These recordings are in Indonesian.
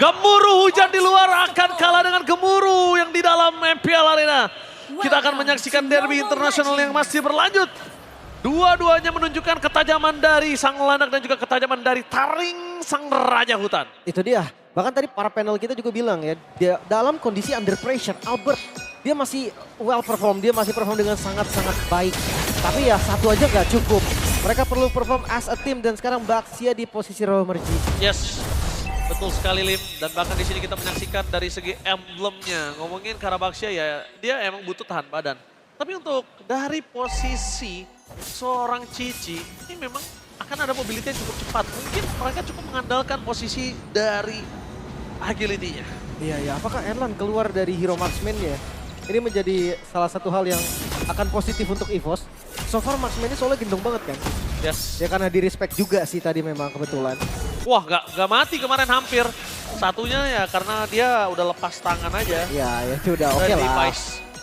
Gemuruh hujan di luar akan kalah dengan gemuruh yang di dalam MPL Arena. Kita akan menyaksikan derby internasional yang masih berlanjut. Dua-duanya menunjukkan ketajaman dari sang landak dan juga ketajaman dari taring sang raja hutan. Itu dia. Bahkan tadi para panel kita juga bilang ya, dia dalam kondisi under pressure, Albert dia masih well perform, dia masih perform dengan sangat-sangat baik. Tapi ya satu aja gak cukup. Mereka perlu perform as a team dan sekarang Baxia di posisi Romerji. Yes, betul sekali Lim. Dan bahkan di sini kita menyaksikan dari segi emblemnya. Ngomongin Karabaxia ya, dia emang butuh tahan badan. Tapi untuk dari posisi seorang Cici, ini memang akan ada mobility yang cukup cepat. Mungkin mereka cukup mengandalkan posisi dari agility-nya. Iya, apakah Erlan keluar dari hero marksman-nya? Ini menjadi salah satu hal yang akan positif untuk EVOS. So far marksman-nya soalnya gendong banget kan? Yes. Ya karena di respect juga sih tadi memang kebetulan. Wah gak mati kemarin hampir. Satunya ya karena dia udah lepas tangan aja. Ya itu udah oke lah.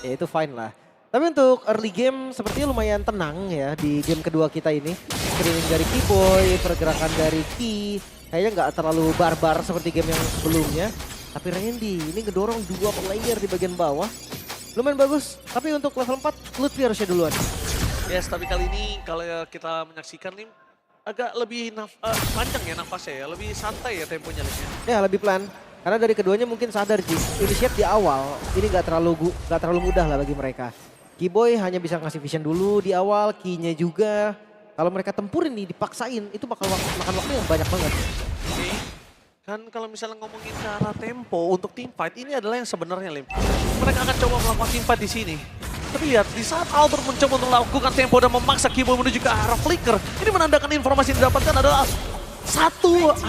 Ya itu fine lah. Tapi untuk early game sepertinya lumayan tenang ya di game kedua kita ini. Screening dari Keyboy, pergerakan dari Key. Kayaknya nggak terlalu barbar seperti game yang sebelumnya. Tapi Randy ini ngedorong dua player di bagian bawah. Lumayan bagus. Tapi untuk level 4, Lutfi harusnya duluan. Yes, tapi kali ini kalau kita menyaksikan nih agak lebih panjang ya nafasnya ya. Lebih santai ya temponya Lim. Ya lebih pelan. Karena dari keduanya mungkin sadar Ji, initiate di awal ini nggak terlalu mudah lah bagi mereka. Keyboy hanya bisa ngasih vision dulu di awal, Key-nya juga. Kalau mereka tempurin nih, dipaksain, itu bakal makan waktu yang banyak banget. Oke. Kan kalau misalnya ngomongin ke arah tempo untuk team fight, ini adalah yang sebenarnya Lim. Mereka akan coba melakukan team fight di sini. Tapi lihat, di saat Albert mencoba untuk melakukan tempo dan memaksa Keyboy menuju ke arah flicker, ini menandakan informasi yang didapatkan adalah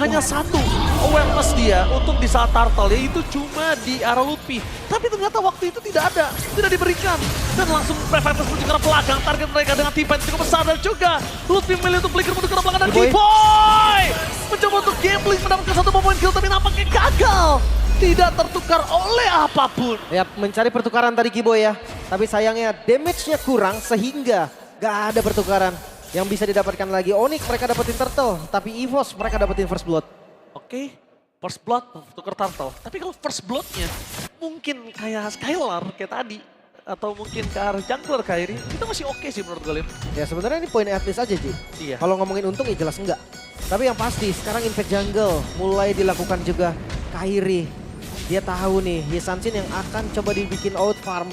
hanya satu awareness dia untuk di saat turtle, yaitu cuma di arah Lutfi. Tapi ternyata waktu itu tidak diberikan. Dan langsung Prefators menuju ke arah belakang, target mereka dengan tim fight cukup besar dan juga Lutfi memilih untuk flicker menuju ke arah belakang dan Keyboy mencoba untuk gambling mendapatkan satu poin kill tapi nampaknya gagal. Tidak tertukar oleh apapun. Ya mencari pertukaran tadi Keyboy ya, tapi sayangnya damage-nya kurang sehingga gak ada pertukaran. Yang bisa didapatkan lagi Onyx mereka dapetin turtle, tapi EVOS mereka dapetin first blood. Oke, first blood tukar turtle. Tapi kalau first bloodnya mungkin kayak Skylar kayak tadi. Atau mungkin ke arah jungler Kairi, itu masih oke sih menurut gue Lim. Ya sebenarnya ini poin at least aja Ji. Iya. Kalau ngomongin untung ya jelas enggak. Tapi yang pasti sekarang Infect Jungle mulai dilakukan juga Kairi. Dia tahu nih Yesansin yang akan coba dibikin out farm.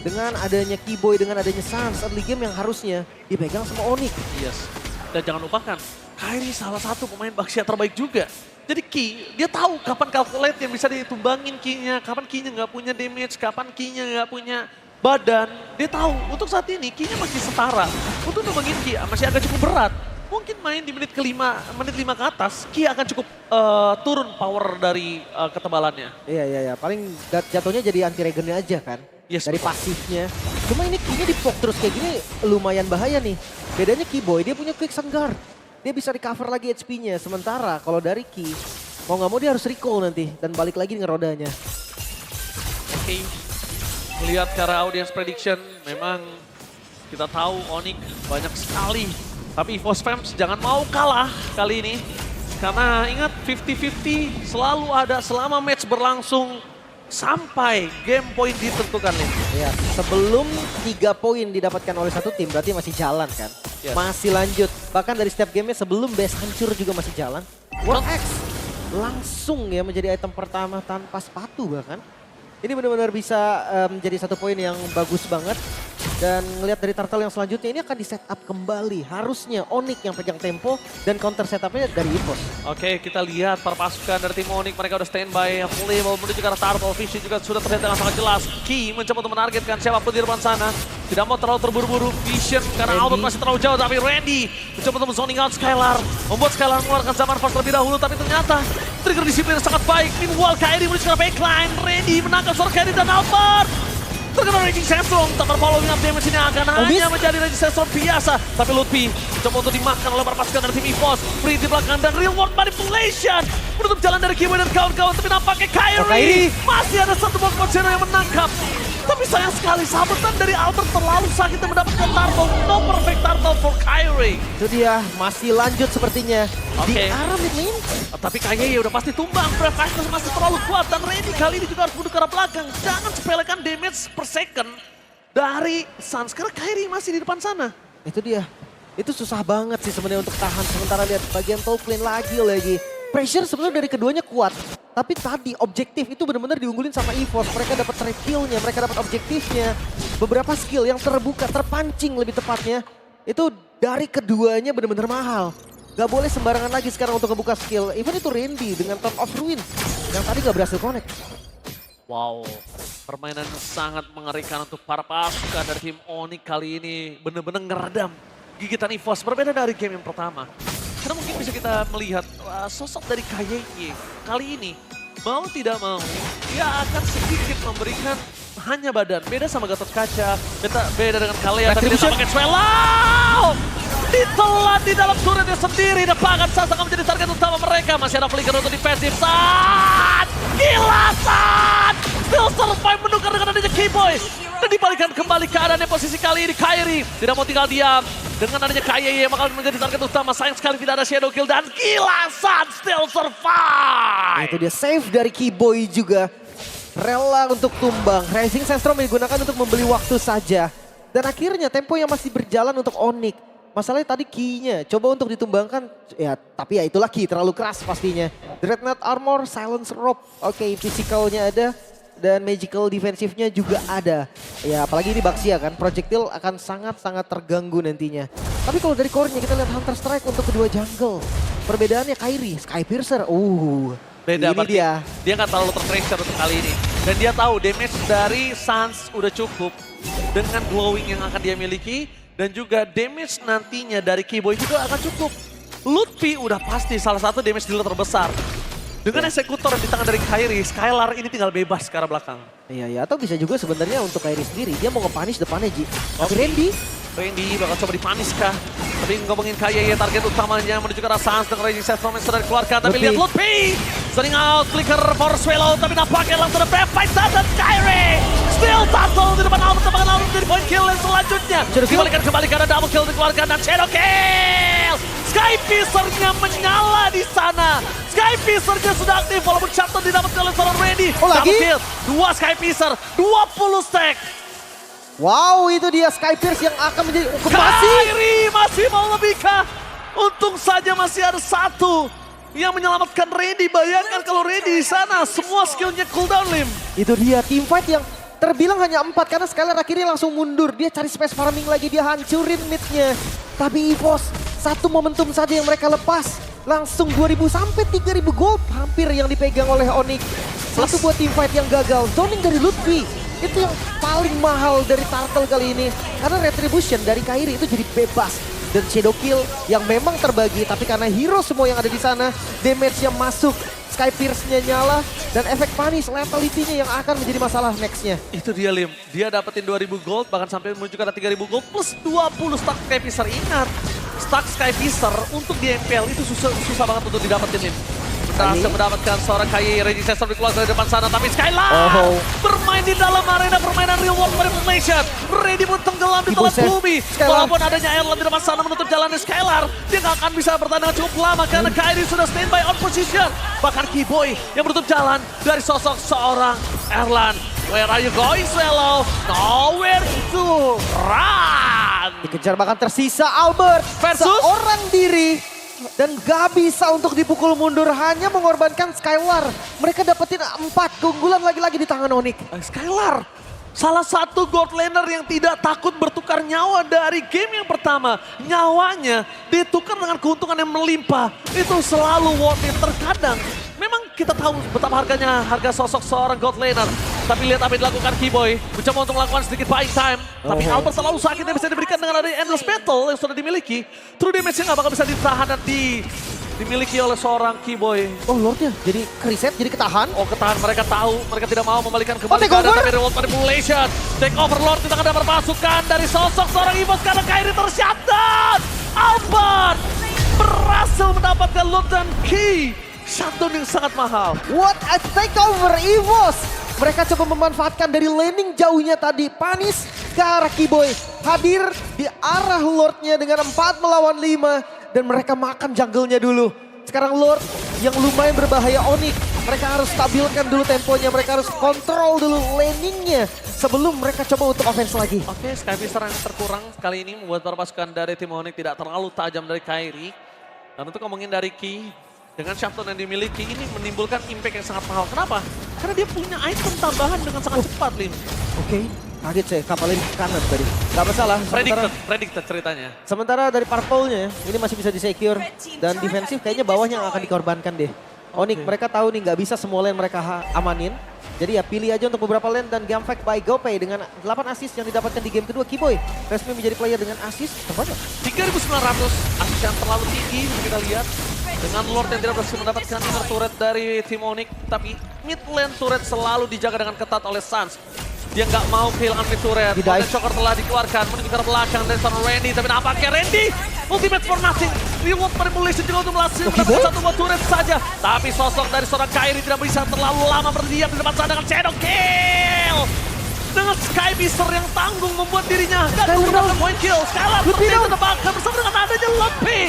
Dengan adanya Keyboy, dengan adanya Sans, early game yang harusnya dipegang sama Onyx. Yes. Dan jangan lupakan, Kairi salah satu pemain Baxia terbaik juga. Jadi Key, dia tahu kapan calculate yang bisa ditumbangin Key-nya, kapan Key-nya nggak punya damage, kapan Key-nya nggak punya badan. Dia tahu, untuk saat ini Key-nya masih setara. Untuk numbangin Key masih agak cukup berat. Mungkin main di menit ke-5 ke atas, Key akan cukup turun power dari ketebalannya. Iya. Paling jatuhnya jadi anti-regennya aja kan. Yes, dari betul. pasifnya. Cuma ini Key-nya di-poke terus kayak gini lumayan bahaya nih. Bedanya Keyboy dia punya quick sun guard. Dia bisa recover lagi HP-nya. Sementara kalau dari Key, mau nggak mau dia harus recall nanti. Dan balik lagi dengan rodanya. Oke, melihat ke arah audience prediction, memang kita tahu Onyx banyak sekali. Tapi EVOS Fams jangan mau kalah kali ini. Karena ingat 50-50 selalu ada selama match berlangsung. Sampai game point ditentukan nih. Ya, sebelum 3 poin didapatkan oleh satu tim berarti masih jalan kan. Yes. Masih lanjut. Bahkan dari setiap gamenya sebelum base hancur juga masih jalan. World X langsung ya menjadi item pertama tanpa sepatu bahkan. Ini benar-benar bisa menjadi 1 poin yang bagus banget. Dan ngelihat dari turtle yang selanjutnya ini akan di setup kembali. Harusnya Onyx yang pegang tempo dan counter setupnya dari EVOS. Oke, kita lihat para pasukan dari tim Onyx, mereka udah standby. Flavel menuju ke arah turtle, Vision juga sudah terlihat dengan sangat jelas. Key mencoba untuk menargetkan siapapun di depan sana. Tidak mau terlalu terburu-buru Vision karena Albert masih terlalu jauh. Tapi Randy mencoba untuk zoning out Skylar. Membuat Skylar mengeluarkan zaman fast terlebih dahulu. Tapi ternyata trigger disiplin yang sangat baik. Meanwhile Kairi menuju ke arah backline. Randy menangkap seorang Kairi dan Albert. Terkena Raging Sandstorm, tak following up damage ini akan hanya menjadi Raging Sandstorm biasa. Tapi Lutfi coba untuk dimakan oleh para pasukan dari tim EVOS. Free di belakang dan real world manipulation. Menutup jalan dari Keyboy dan kawan-kawan, tapi nampaknya Kairi masih ada satu Pokemon Zero yang menangkap. Tapi sayang sekali sabetan dari Albert terlalu sakit dan mendapatkan turtle. No perfect turtle for Kyrie. Itu dia, masih lanjut sepertinya. Di Oke. arah mid lane. Tapi kayaknya udah pasti tumbang. Brave Fighters masih terlalu kuat. Dan Randy kali ini juga harus mundur ke arah belakang. Jangan sepelekan damage per second dari Suns. Karena Kyrie masih di depan sana. Itu dia. Itu susah banget sih sebenarnya untuk tahan. Sementara lihat bagian top lane lagi. Pressure sebenarnya dari keduanya kuat. Tapi tadi objektif itu benar-benar diunggulin sama EVOS. Mereka dapat trade kill-nya, mereka dapat objektifnya. Beberapa skill yang terbuka, terpancing lebih tepatnya. Itu dari keduanya benar-benar mahal. Gak boleh sembarangan lagi sekarang untuk ngebuka skill. Even itu Randy dengan Turn of Ruin. Yang tadi gak berhasil connect. Wow, permainan sangat mengerikan untuk para pasukan dari tim Onyx kali ini. Benar-benar ngeredam gigitan EVOS. Berbeda dari game yang pertama. Karena mungkin bisa kita melihat sosok dari KYY kali ini. Mau tidak mau, dia akan sedikit memberikan hanya badan. Beda sama Gatot Kaca, beda dengan kalian. Tapi dia pakai Swallow! Ditelan di dalam turretnya sendiri. Dan Pangan Sasa akan menjadi target utama mereka. Masih ada flicker untuk defensif. Sat! Gila Sat! Still survive menukar dengan adanya Keyboy. Dan dibalikan kembali keadaannya posisi kali ini Kyrie. Tidak mau tinggal diam. Dengan adanya KYY yang bakal menjadi target utama. Sayang sekali tidak ada Shadow Kill. Dan gila Sat still survive. Itu dia save dari Keyboy juga. Rela untuk tumbang. Rising Sandstorm digunakan untuk membeli waktu saja. Dan akhirnya tempo yang masih berjalan untuk Onyx. Masalahnya tadi key-nya coba untuk ditumbangkan, ya tapi ya itulah key terlalu keras pastinya. Dreadnought Armor, Silence Rope, oke physicalnya ada dan magical defensifnya juga ada. Ya apalagi ini Baxia kan, projectile akan sangat-sangat terganggu nantinya. Tapi kalau dari core-nya kita lihat Hunter Strike untuk kedua jungle. Perbedaannya Kyrie, Skypiercer, Beda, ini berarti dia. nggak terlalu terpressure untuk kali ini. Dan dia tahu damage dari Suns udah cukup dengan glowing yang akan dia miliki. Dan juga damage nantinya dari Keyboy juga akan cukup. Lutfi udah pasti salah satu damage dealer terbesar. Dengan eksekutor di tangan dari Kyrie, Skylar ini tinggal bebas ke arah belakang. Iya, atau bisa juga sebenarnya untuk Kyrie sendiri, dia mau nge-punish depannya Ji. Tapi Randy bakal coba dipanis kah? Tapi ngomongin KYY target utamanya menuju ke arah Suns dengan Raging Sandstorm yang sudah dikeluarkan. Tapi lihat Lutfi! Sending out, flicker for Swallow. Tapi nampaknya langsung ada Brave Fight dan Kyrie! Still tussle di depan Albert. Tempakan Albert menjadi point kill yang selanjutnya. Dibalikan kembali karena double kill dikeluarkan dan Shadow Kill! Skypiercer-nya menyala di sana. Skypiercer-nya sudah aktif walaupun shutdown didapatkan oleh seorang Randy. Oh lagi? Double kill, 2 Skypiercer, 20 stack. wow, itu dia Skypiercer yang akan menjadi Kyrie masih mau lebih kah? Untung saja masih ada satu yang menyelamatkan Randy. Bayangkan kalau Randy di sana semua skillnya cooldown Lim. Itu dia teamfight yang terbilang hanya 4 karena Skylar akhirnya langsung mundur. Dia cari space farming lagi, dia hancurin midnya. Tapi EVOS, satu momentum saja yang mereka lepas. Langsung 2000 sampai 3000 gold hampir yang dipegang oleh Onyx. Satu buat teamfight yang gagal. Zoning dari Lutfi. Itu yang paling mahal dari Turtle kali ini. Karena Retribution dari Kyrie itu jadi bebas. Dan Shadow Kill yang memang terbagi. Tapi karena hero semua yang ada di sana, damage-nya masuk. Skypierce-nya nyala. Dan efek punish, lethality-nya yang akan menjadi masalah next-nya. Itu dia Lim, dia dapetin 2000 gold bahkan sampai menuju ke arah 3000 gold plus 20 stack Skypiercer. Ingat, stack Skypiercer untuk di MPL itu susah banget untuk didapetin Lim. Berhasil mendapatkan seorang KYY, Raging Sandstorm dikeluar dari depan sana, tapi Skylar bermain di dalam arena permainan real world manipulation. Ready pun tenggelam di telan bumi. Walaupun adanya Erlan di depan sana menutup jalannya Skylar, dia nggak akan bisa bertahan dengan cukup lama karena Kyrie sudah standby on position. Bahkan Keyboy yang menutup jalan dari sosok seorang Erlan. Where are you going, Swallow? Nowhere to run. Dikejar bahkan tersisa Albert Versus? seorang diri. Dan gak bisa untuk dipukul mundur, hanya mengorbankan Skylar. Mereka dapetin 4 keunggulan lagi-lagi di tangan Onyx. Skylar, salah satu gold laner yang tidak takut bertukar nyawa dari game yang pertama. Nyawanya ditukar dengan keuntungan yang melimpah. Itu selalu worth it. Terkadang memang kita tahu betapa harga sosok seorang gold laner. Tapi lihat apa yang dilakukan Keyboy. Mencoba untuk melakukan sedikit buying time. Tapi Albert selalu sakit yang bisa diberikan dengan adanya Endless Battle yang sudah dimiliki. True damage-nya nggak bakal bisa ditahan dan dimiliki oleh seorang Keyboy. Oh Lordnya jadi reset, jadi ketahan. Oh ketahan, mereka tahu. Mereka tidak mau membalikan kembali take keadaan. over? Tapi reward manipulation. Take over Lord di tangan dapat pasukan dari sosok seorang EVOS karena Kyrie tershutdown. Albert berhasil mendapatkan loot dan key. Shutdown yang sangat mahal. What a takeover EVOS. Mereka coba memanfaatkan dari laning jauhnya tadi. Panis ke arah Kiboy. Hadir di arah Lordnya dengan 4 melawan 5. Dan mereka makan jungle-nya dulu. Sekarang Lord yang lumayan berbahaya Onyx. Mereka harus stabilkan dulu temponya. Mereka harus kontrol dulu laningnya. Sebelum mereka coba untuk offense lagi. Oke, Skypister yang terkurang kali ini membuat para pasukan dari tim Onyx tidak terlalu tajam dari Kairi. Dan untuk ngomongin dari Ki, dengan Shafton yang dimiliki ini menimbulkan impact yang sangat mahal. Kenapa? Karena dia punya item tambahan dengan sangat cepat, Lim. Oke, kaget saya kapalin kanan tadi. Gak masalah. Predicted ceritanya. Sementara dari purple-nya ini masih bisa di-secure. Dan defensif kayaknya bawahnya yang akan dikorbankan deh. Onyx mereka tahu nih nggak bisa semua lane mereka amanin. Jadi ya pilih aja untuk beberapa lane dan game fight by GoPay dengan 8 assist yang didapatkan di game kedua. Kiboy resmi menjadi player dengan assist terbanyak. 3.900, assist yang terlalu tinggi kita lihat. Dengan Lord yang tidak berhasil mendapatkan inner turret dari tim Onyx. Tapi mid lane turret selalu dijaga dengan ketat oleh Sans. Dia nggak mau kehilangan mid turret. Golden Shocker telah dikeluarkan menuju ke belakang dari seorang Randy. Tapi nampaknya Randy ultimate for nothing. Reward manipulation juga untuk mendapatkan satu buah turret saja. Tapi sosok dari seorang Kairi tidak bisa terlalu lama berdiam di depan sana dengan Shadow Kill. Dengan Skypister yang tanggung membuat dirinya dan menggunakan point kill. Skylar tertinggal terbakar bersama dengan adanya Lepi.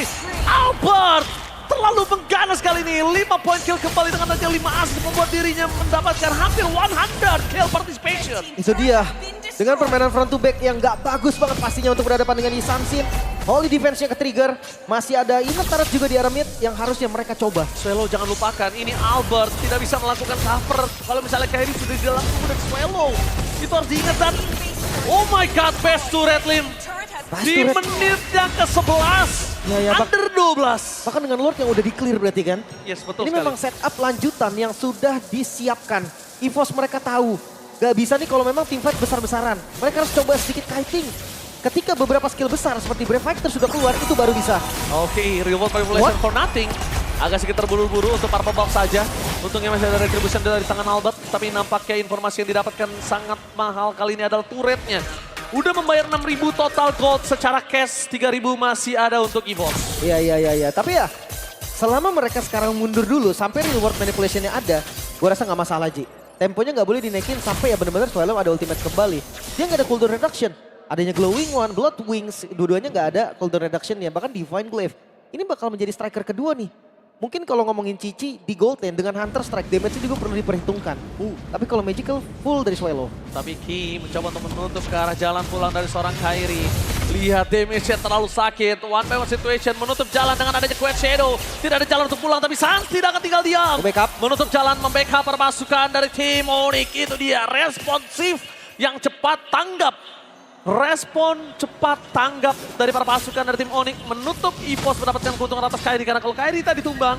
Albert terlalu mengganas kali ini. 5 point kill kembali dengan adanya 5 assist membuat dirinya mendapatkan hampir 100 kill participation. Itu dia. Dengan permainan front to back yang gak bagus banget pastinya untuk berhadapan dengan Isansin. Holy defense-nya ke-trigger. Masih ada inner turret juga di arah mid yang harusnya mereka coba. Swallow jangan lupakan, ini Albert tidak bisa melakukan cover. Kalau misalnya Kairi sudah di dalam kemudian Swallow. Itu harus diingat dan oh my god, best turret Lim. Di menit yang ke-11, under 12. Bahkan dengan Lord yang udah di-clear berarti kan? Yes, betul ini sekali. memang setup lanjutan yang sudah disiapkan. EVOS mereka tahu. Gak bisa nih kalau memang teamfight besar-besaran. Mereka harus coba sedikit kiting. Ketika beberapa skill besar seperti Brave Fighter sudah keluar, itu baru bisa. Oke, reward manipulation for nothing. Agak sedikit terburu-buru untuk Purple Box saja. Untungnya masih ada retribution dari tangan Albert. Tapi nampaknya informasi yang didapatkan sangat mahal kali ini adalah turretnya. Udah membayar 6.000 total gold secara cash, 3.000 masih ada untuk EVOS. Iya. Tapi ya, selama mereka sekarang mundur dulu sampai reward manipulationnya ada, gue rasa nggak masalah Ji. Temponya nggak boleh dinaikin sampai ya benar-benar Swallow ada ultimate kembali. Dia nggak ada cooldown reduction. Adanya Glowing One, Blood Wings, dua-duanya nggak ada cooldown reduction ya. Bahkan Divine Glaive. Ini bakal menjadi striker kedua nih. Mungkin kalau ngomongin Cici di gold lane dengan Hunter strike damage juga perlu diperhitungkan. Tapi kalau Magical full dari Swallow. Tapi Ki mencoba untuk menutup ke arah jalan pulang dari seorang Kairi. Lihat damage-nya terlalu sakit. One by one situation menutup jalan dengan adanya Quest Shadow. Tidak ada jalan untuk pulang tapi Sans tidak akan tinggal diam. Backup. Menutup jalan membackup pasukan dari tim Onyx. Itu dia responsif yang cepat tanggap. Respon cepat tanggap dari para pasukan dari tim Onyx menutup EVOS mendapatkan keuntungan atas Kairi. Karena kalau Kairi tadi tumbang,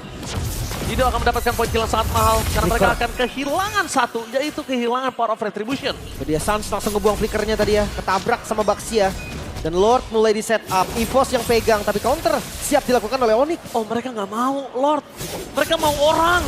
Ido akan mendapatkan poin kill yang sangat mahal. Karena mereka akan kehilangan satu, yaitu kehilangan Power of Retribution. Dia Sans langsung ngebuang flickernya tadi ya, ketabrak sama Baxia. Dan Lord mulai di set up, EVOS yang pegang tapi counter siap dilakukan oleh Onyx. Oh mereka nggak mau Lord, mereka mau orang.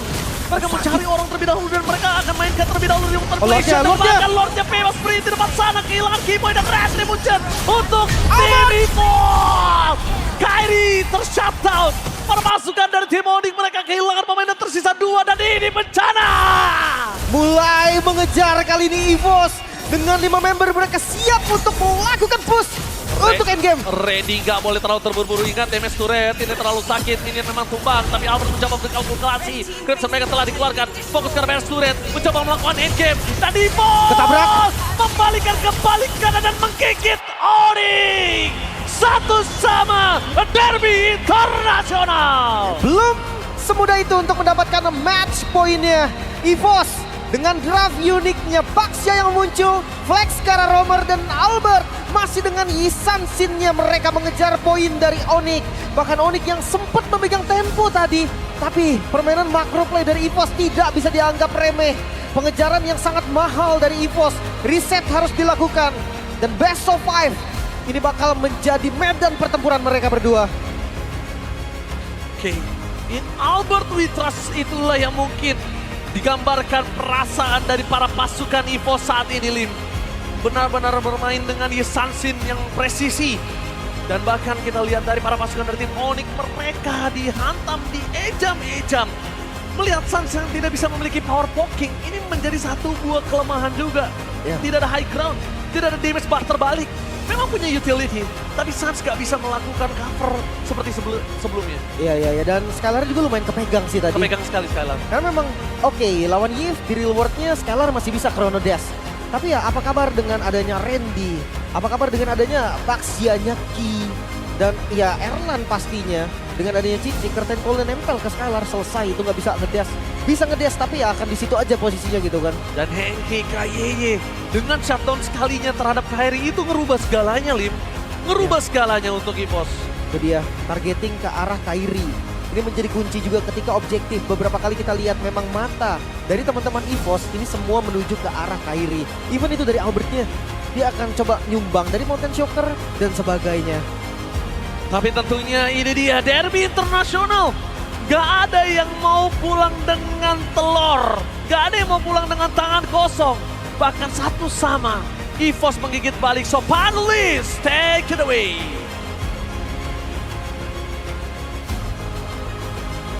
Mereka mencari orang terlebih dahulu dan mereka akan mainkan terlebih dahulu di Manipulation. Bahkan Lordnya bebas free di depan sana, kehilangan Kiboy dan Retribution untuk tim EVOS. Kairi tershutdown. Para pasukan dari tim Onyx mereka kehilangan pemain tersisa 2 dan ini bencana. Mulai mengejar kali ini EVOS dengan 5 member mereka siap untuk melakukan push untuk endgame. Randy nggak boleh terlalu terburu-buru, ingat damage turret ini terlalu sakit, minion memang tumbang. Tapi Albert mencoba berkalkulasi, Crimson Mega telah dikeluarkan, fokus ke damage turret, mencoba melakukan endgame. Dan EVOS ketabrak, membalikan kebalik kanan dan menggigit Onyx. 1-1 derby internasional. Belum semudah itu untuk mendapatkan match poinnya. EVOS dengan draft uniknya Baxia yang muncul, Flex, Kara, Romer, dan Albert. Masih dengan Isansinnya mereka mengejar poin dari Onyx. Bahkan Onyx yang sempat memegang tempo tadi. Tapi permainan macro play dari EVOS tidak bisa dianggap remeh. Pengejaran yang sangat mahal dari EVOS. Reset harus dilakukan. Dan best of 5 ini bakal menjadi medan pertempuran mereka berdua. Oke, in Albert we trust itulah yang mungkin digambarkan perasaan dari para pasukan EVOS saat ini, Lim. Benar-benar bermain dengan Isansin yang presisi. Dan bahkan kita lihat dari para pasukan dari tim Onyx, mereka dihantam, diejam-ejam. melihat Suns yang tidak bisa memiliki power poking, ini menjadi satu buah kelemahan juga. Ya. Tidak ada high ground, tidak ada damage bar terbalik. Memang punya utility, tapi Suns gak bisa melakukan cover seperti sebelumnya. Iya. Dan Skylar juga lumayan kepegang sih tadi. Kepegang sekali Skylar. Karena memang oke, lawan Yves di rewardnya Skylar masih bisa Chrono Dash. Tapi ya apa kabar dengan adanya Randy? Apa kabar dengan adanya Baxianya Ki? Dan ya Erlan pastinya dengan adanya Cici, Curtain Call nempel ke Skylar, selesai itu nggak bisa ngedash. Bisa ngedash tapi ya akan di situ aja posisinya gitu kan. Dan Henki Kayeye dengan shutdown sekalinya terhadap Kairi itu ngerubah segalanya Lim. Ngerubah segalanya untuk EVOS. Itu dia targeting ke arah Kairi. Ini menjadi kunci juga ketika objektif. Beberapa kali kita lihat memang mata dari teman-teman EVOS ini semua menuju ke arah Kairi. Even itu dari Albertnya, dia akan coba nyumbang dari Mountain Shocker dan sebagainya. Tapi tentunya ini dia derby internasional. Gak ada yang mau pulang dengan telur. Gak ada yang mau pulang dengan tangan kosong. Bahkan satu sama. EVOS menggigit balik. So panelis, take it away.